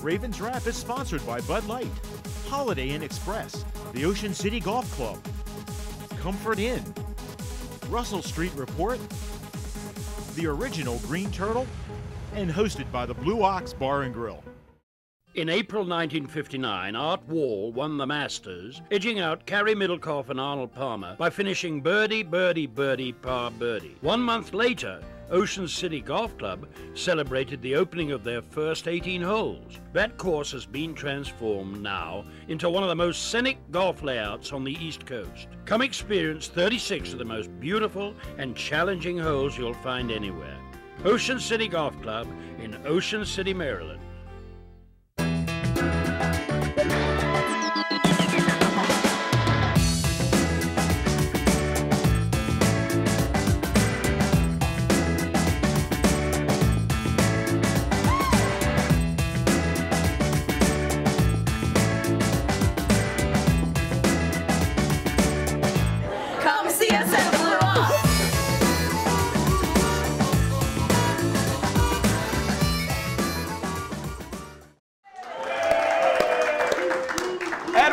Ravens Wrap is sponsored by Bud Light, Holiday Inn Express, the Ocean City Golf Club, Comfort Inn, Russell Street Report, the original Green Turtle, and hosted by the Blue Ox Bar and Grill. In April 1959, Art Wall won the Masters, edging out Carey Middlecoff and Arnold Palmer by finishing birdie, birdie, birdie, par birdie. 1 month later, Ocean City Golf Club celebrated the opening of their first 18 holes. That course has been transformed now into one of the most scenic golf layouts on the East Coast. Come experience 36 of the most beautiful and challenging holes you'll find anywhere. Ocean City Golf Club in Ocean City, Maryland.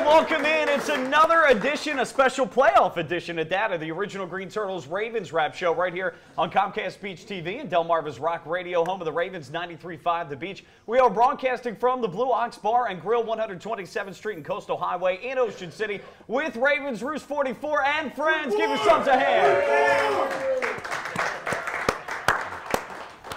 Welcome in. It's another edition, a special playoff edition at that, of the original Green Turtles Ravens Wrap Show right here on Comcast Beach TV and Delmarva's Rock Radio, home of the Ravens, 93.5 The Beach. We are broadcasting from the Blue Ox Bar and Grill, 127th Street and Coastal Highway in Ocean City with Ravens Roost 44 and friends. Give yourselves a hand.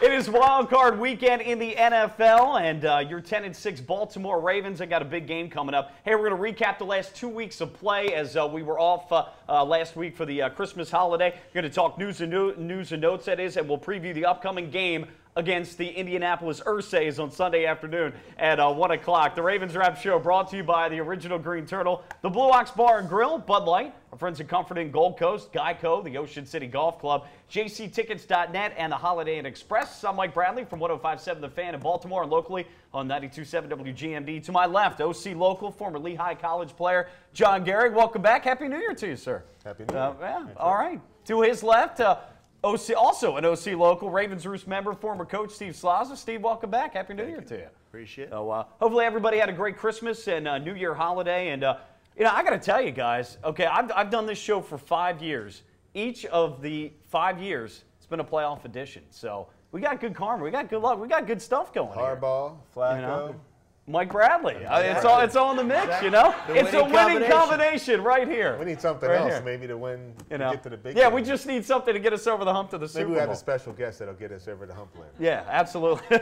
It is wild card weekend in the NFL, and your 10-6 Baltimore Ravens. I got a big game coming up. Hey, we're going to recap the last 2 weeks of play as we were off last week for the Christmas holiday. We're going to talk news and notes, that is, and we'll preview the upcoming game against the Indianapolis Ursays on Sunday afternoon at 1 o'clock. The Ravens Wrap Show brought to you by the original Green Turtle, the Blue Ox Bar and Grill, Bud Light, our friends at Comfort Inn Gold Coast, Geico, the Ocean City Golf Club, jctickets.net, and the Holiday Inn Express. I'm Mike Bradley from 105.7 The Fan in Baltimore and locally on 92.7 WGMD. To my left, OC Local, former Lehigh College player, John Gehrig. Welcome back. Happy New Year to you, sir. Happy New Year. Yeah, all right. To his left, also an OC Local, Ravens Roost member, former coach Steve Slaza. Steve, welcome back. Happy New Year to you. Appreciate it. So, hopefully everybody had a great Christmas and New Year holiday. And, you know, I got to tell you guys, okay, I've done this show for 5 years. Each of the 5 years, it's been a playoff edition. So we got good karma. We got good luck. We got good stuff going here. Harbaugh, Flacco. You know? Mike Bradley. It's all in the mix, you know? It's a winning combination right here. We need something else maybe to win, to get to the big game. We just need something to get us over the hump to the Super Bowl. Maybe we have a special guest that'll get us over the hump later. Yeah, absolutely.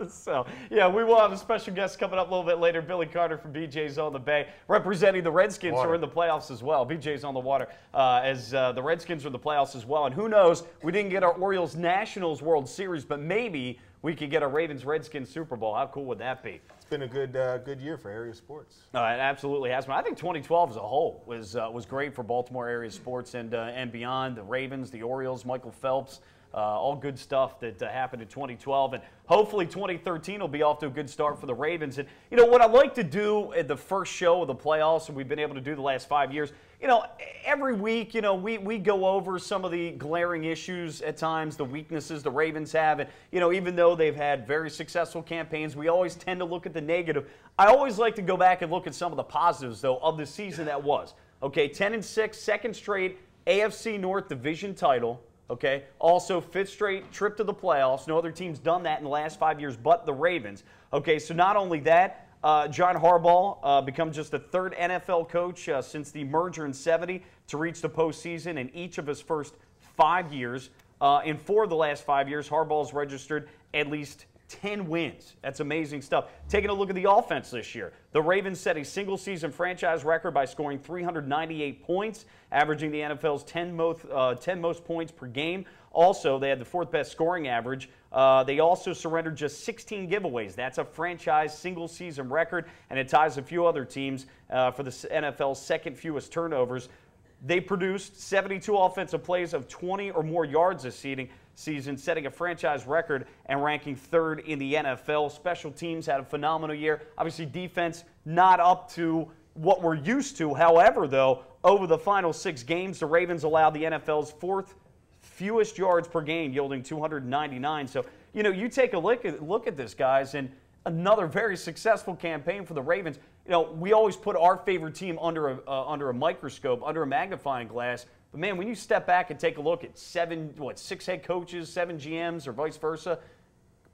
So, yeah, we will have a special guest coming up a little bit later, Billy Carter from BJ's on the Bay, representing the Redskins who are in the playoffs as well. BJ's on the water as the Redskins are in the playoffs as well. And who knows, we didn't get our Orioles-Nationals World Series, but maybe we could get a Ravens-Redskins Super Bowl. How cool would that be? It's been a good year for area sports. It absolutely has been. I think 2012 as a whole was great for Baltimore area sports and beyond. The Ravens, the Orioles, Michael Phelps, all good stuff that happened in 2012. And hopefully 2013 will be off to a good start for the Ravens. And, you know, what I'd like to do at the first show of the playoffs, and we've been able to do the last 5 years, you know, every week, you know, we go over some of the glaring issues at times, the weaknesses the Ravens have. And, you know, even though they've had very successful campaigns, we always tend to look at the negative. I always like to go back and look at some of the positives, though, of the season that was. Okay, 10-6, second straight AFC North division title. Okay, also fifth straight trip to the playoffs. No other team's done that in the last 5 years but the Ravens. Okay, so not only that, John Harbaugh become just the third NFL coach since the merger in '70 to reach the postseason in each of his first 5 years. In 4 of the last 5 years, Harbaugh's registered at least 10 wins. That's amazing stuff. Taking a look at the offense this year, the Ravens set a single-season franchise record by scoring 398 points, averaging the NFL's 10 most points per game. Also, they had the 4th best scoring average. They also surrendered just 16 giveaways. That's a franchise single-season record, and it ties a few other teams for the NFL's second fewest turnovers. They produced 72 offensive plays of 20 or more yards this season, setting a franchise record and ranking 3rd in the NFL. Special teams had a phenomenal year. Obviously, defense not up to, what we're used to. However, though, over the final 6 games, the Ravens allowed the NFL's 4th fewest yards per game, yielding 299. So, you know, you take a look at this, guys, and another very successful campaign for the Ravens. You know, we always put our favorite team under a microscope, under a magnifying glass. But, man, when you step back and take a look at 6 head coaches, 7 GMs, or vice versa,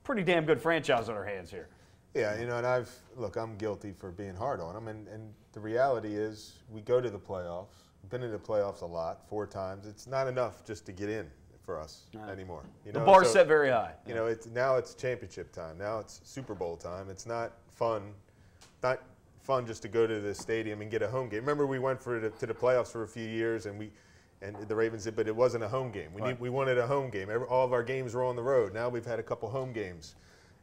pretty damn good franchise on our hands here. Yeah, you know, and I'm guilty for being hard on them. And the reality is we go to the playoffs. We've been in the playoffs a lot, 4 times. It's not enough just to get in for us anymore. You know? The bar's set very high. You know, now it's championship time. Now it's Super Bowl time. It's not fun just to go to the stadium and get a home game. Remember, we went to the playoffs for a few years, and the Ravens did, but it wasn't a home game. We wanted a home game. All of our games were on the road. Now we've had a couple home games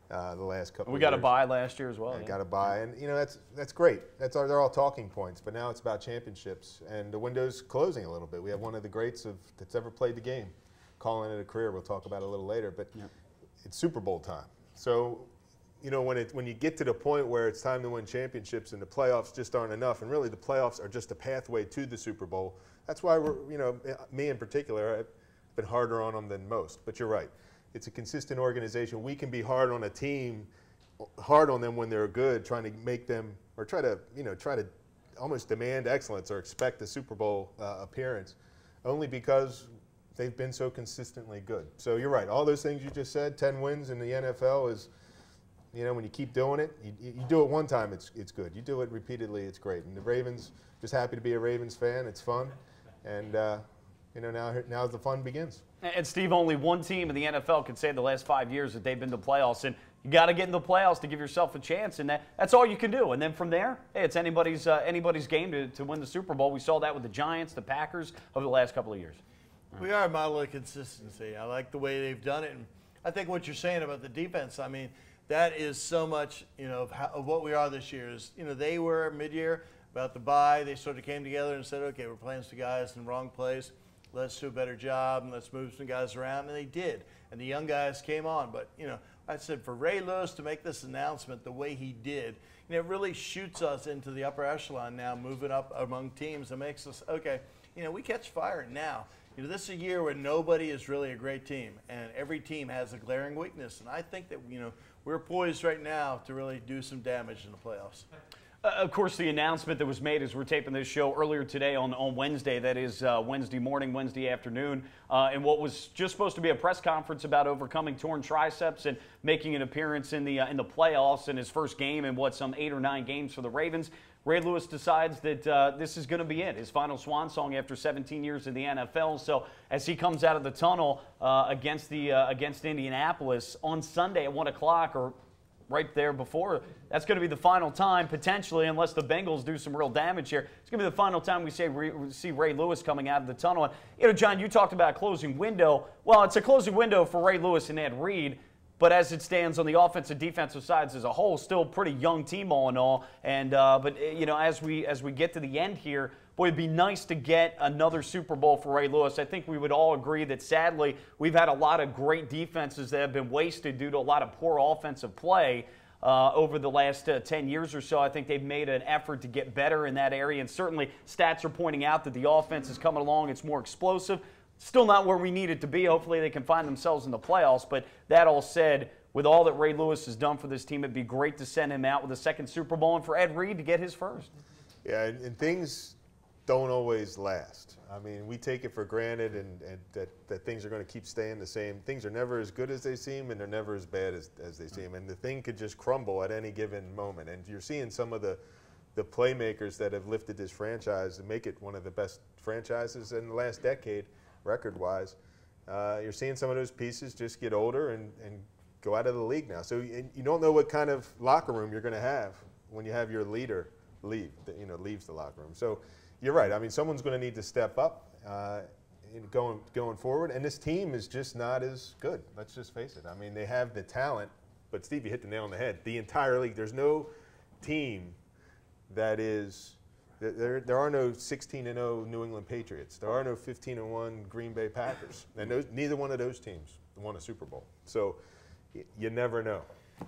the last couple. We got a bye last year as well. Yeah. Got a bye, and you know that's great. They're all talking points. But now it's about championships, and the window's closing a little bit. We have one of the greats that's ever played the game, calling it a career. We'll talk about it a little later, but it's Super Bowl time. So, you know, when you get to the point where it's time to win championships and the playoffs just aren't enough, and really the playoffs are just a pathway to the Super Bowl. That's why me in particular, I've been harder on them than most. But you're right. It's a consistent organization. We can be hard on a team, hard on them when they're good, trying to make them, or try to almost demand excellence or expect a Super Bowl appearance, only because they've been so consistently good. So you're right. All those things you just said, 10 wins in the NFL is, you know, when you keep doing it, you do it one time, it's good. You do it repeatedly, it's great. And the Ravens, just happy to be a Ravens fan. It's fun. And, you know, now the fun begins. And, Steve, only one team in the NFL can say the last 5 years that they've been to the playoffs. And you got to get in the playoffs to give yourself a chance. And that's all you can do. And then from there, hey, it's anybody's game to win the Super Bowl. We saw that with the Giants, the Packers over the last couple of years. We are a model of consistency. I like the way they've done it. And I think what you're saying about the defense, I mean, that is so much, you know, of what we are this year. Is, you know, they were mid-year about the bye. They sort of came together and said, okay, we're playing some guys in the wrong place. Let's do a better job and let's move some guys around. And they did. And the young guys came on. But, you know, I said for Ray Lewis to make this announcement the way he did, you know, it really shoots us into the upper echelon now, moving up among teams. It makes us, okay, you know, we catch fire now. You know, this is a year where nobody is really a great team, and every team has a glaring weakness. And I think that, you know, we're poised right now to really do some damage in the playoffs. Of course, the announcement that was made as we're taping this show earlier today on Wednesday, that is Wednesday morning, Wednesday afternoon, and what was just supposed to be a press conference about overcoming torn triceps and making an appearance in the playoffs in his first game in some 8 or 9 games for the Ravens. Ray Lewis decides that this is going to be it, his final swan song after 17 years in the NFL. So as he comes out of the tunnel against Indianapolis on Sunday at 1 o'clock, or right there before, that's going to be the final time, potentially, unless the Bengals do some real damage here. It's going to be the final time we see Ray Lewis coming out of the tunnel. And, you know, John, you talked about a closing window. Well, it's a closing window for Ray Lewis and Ed Reed, but as it stands on the offensive defensive sides as a whole, still a pretty young team all in all. And but you know, as we get to the end here, boy, it'd be nice to get another Super Bowl for Ray Lewis. I think we would all agree that sadly we've had a lot of great defenses that have been wasted due to a lot of poor offensive play over the last 10 years or so. I think they've made an effort to get better in that area, and certainly stats are pointing out that the offense is coming along. It's more explosive. Still not where we need it to be. Hopefully they can find themselves in the playoffs. But that all said, with all that Ray Lewis has done for this team, it'd be great to send him out with a second Super Bowl and for Ed Reed to get his first. Yeah, and things don't always last. I mean, we take it for granted and that things are going to keep staying the same. Things are never as good as they seem, and they're never as bad as they seem. And the thing could just crumble at any given moment. And you're seeing some of the playmakers that have lifted this franchise and make it one of the best franchises in the last decade, record-wise. You're seeing some of those pieces just get older and go out of the league now. So you don't know what kind of locker room you're going to have when you have your leader leaves the locker room. So you're right. I mean, someone's going to need to step up going forward. And this team is just not as good. Let's just face it. I mean, they have the talent, but Steve, you hit the nail on the head. The entire league, there's no team that is. There are no 16-0 New England Patriots. There are no 15-1 Green Bay Packers. And neither one of those teams won a Super Bowl. So you never know.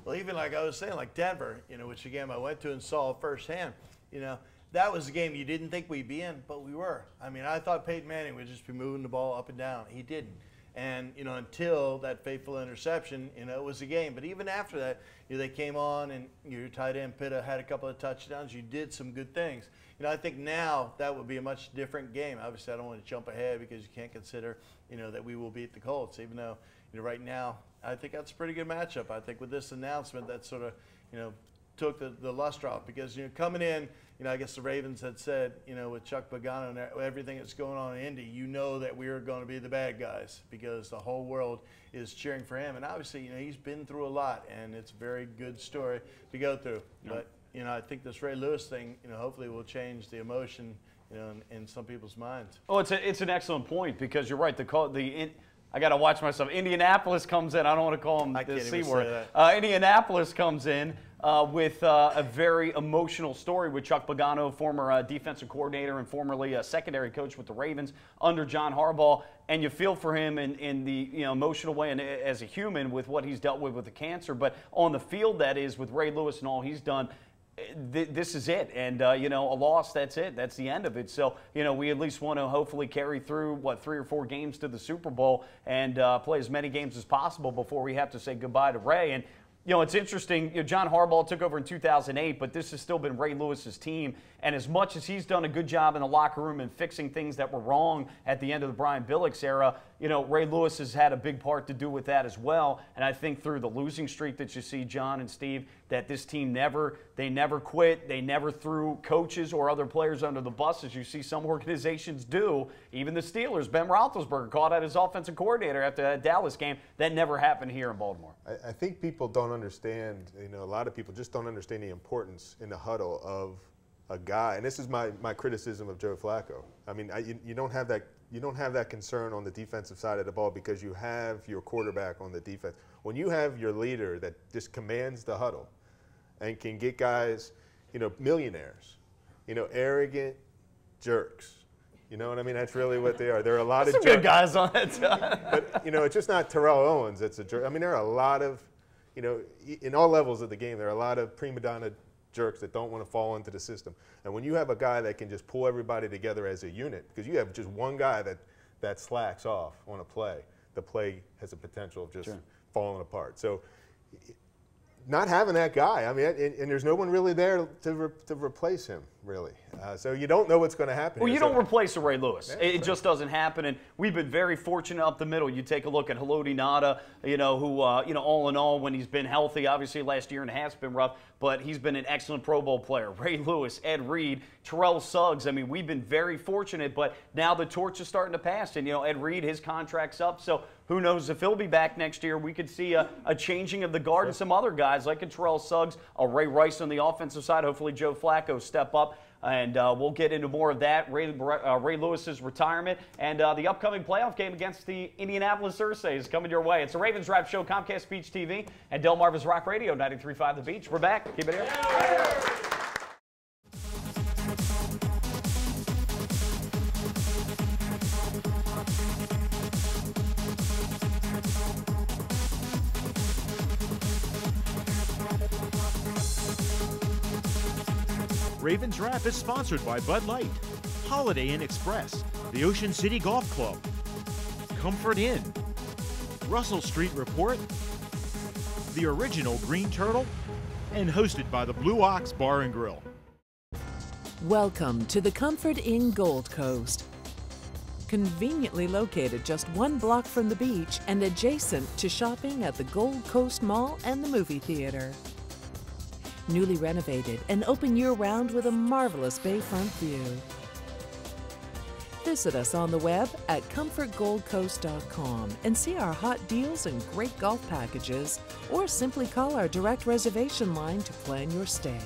Well, even like I was saying, like Denver, you know, which again I went to and saw firsthand, you know, that was a game you didn't think we'd be in, but we were. I mean, I thought Peyton Manning would just be moving the ball up and down. He didn't. And, until that fateful interception, it was a game. But even after that, they came on and your tight end Pitta had a couple of touchdowns. You did some good things. I think now that would be a much different game. Obviously, I don't want to jump ahead because you can't consider, that we will beat the Colts, even though, right now, I think that's a pretty good matchup. I think with this announcement, that sort of, took the luster off because, coming in, I guess the Ravens had said, with Chuck Pagano and everything that's going on in Indy, that we are going to be the bad guys because the whole world is cheering for him. And obviously, he's been through a lot, and it's a very good story to go through. Yeah. But, I think this Ray Lewis thing, hopefully will change the emotion, in some people's minds. Oh, it's an excellent point because you're right. I got to watch myself. Indianapolis comes in. I don't want to call them the C word. Indianapolis comes in with a very emotional story with Chuck Pagano, former defensive coordinator and formerly a secondary coach with the Ravens under John Harbaugh. And you feel for him in the emotional way and as a human with what he's dealt with the cancer. But on the field, that is, with Ray Lewis and all he's done, this is it. And, a loss, that's it. That's the end of it. So, we at least want to hopefully carry through, 3 or 4 games to the Super Bowl and play as many games as possible before we have to say goodbye to Ray. And, it's interesting. John Harbaugh took over in 2008, but this has still been Ray Lewis's team. And as much as he's done a good job in the locker room and fixing things that were wrong at the end of the Brian Billick's era, Ray Lewis has had a big part to do with that as well. And I think through the losing streak that you see, John and Steve, that this team never quit. They never threw coaches or other players under the bus, as you see some organizations do. Even the Steelers, Ben Roethlisberger caught out his offensive coordinator after that Dallas game. That never happened here in Baltimore. I think people don't understand, a lot of people just don't understand the importance in the huddle of a guy, and this is my criticism of Joe Flacco. I mean, you don't have that concern on the defensive side of the ball because you have your quarterback on the defense. When you have your leader that just commands the huddle and can get guys, millionaires, arrogant jerks. You know what I mean? That's really what they are. There are a lot of good guys on that side. But, it's just not Terrell Owens that's a jerk. I mean, there are a lot of, in all levels of the game, there are a lot of prima donna jerks that don't want to fall into the system. And when you have a guy that can just pull everybody together as a unit, because you have just one guy that slacks off on a play, the play has a potential of just falling apart. So not having that guy, I mean, and there's no one really there to replace him, really. So you don't know what's going to happen. Well, you don't replace a Ray Lewis. Yeah, it just doesn't happen. And we've been very fortunate up the middle. You take a look at Haloti Ngata, who, all in all, when he's been healthy, obviously last year and a half's been rough, but he's been an excellent Pro Bowl player. Ray Lewis, Ed Reed, Terrell Suggs. I mean, we've been very fortunate, but now the torch is starting to pass. And, Ed Reed, his contract's up, so who knows if he'll be back next year. We could see a changing of the guard and some other guys like a Terrell Suggs, a Ray Rice on the offensive side. Hopefully Joe Flacco step up. And we'll get into more of that, Ray Lewis's retirement, and the upcoming playoff game against the Indianapolis Ursay is coming your way. It's the Ravens Wrap Show, Comcast Beach TV, and Delmarva's Rock Radio, 93.5 The Beach. We're back. Keep it here. Ravens Wrap is sponsored by Bud Light, Holiday Inn Express, the Ocean City Golf Club, Comfort Inn, Russell Street Report, the original Green Turtle, and hosted by the Blue Ox Bar and Grill. Welcome to the Comfort Inn Gold Coast. Conveniently located just 1 block from the beach and adjacent to shopping at the Gold Coast Mall and the movie theater. Newly renovated and open year-round with a marvelous bayfront view. Visit us on the web at comfortgoldcoast.com and see our hot deals and great golf packages, or simply call our direct reservation line to plan your stay.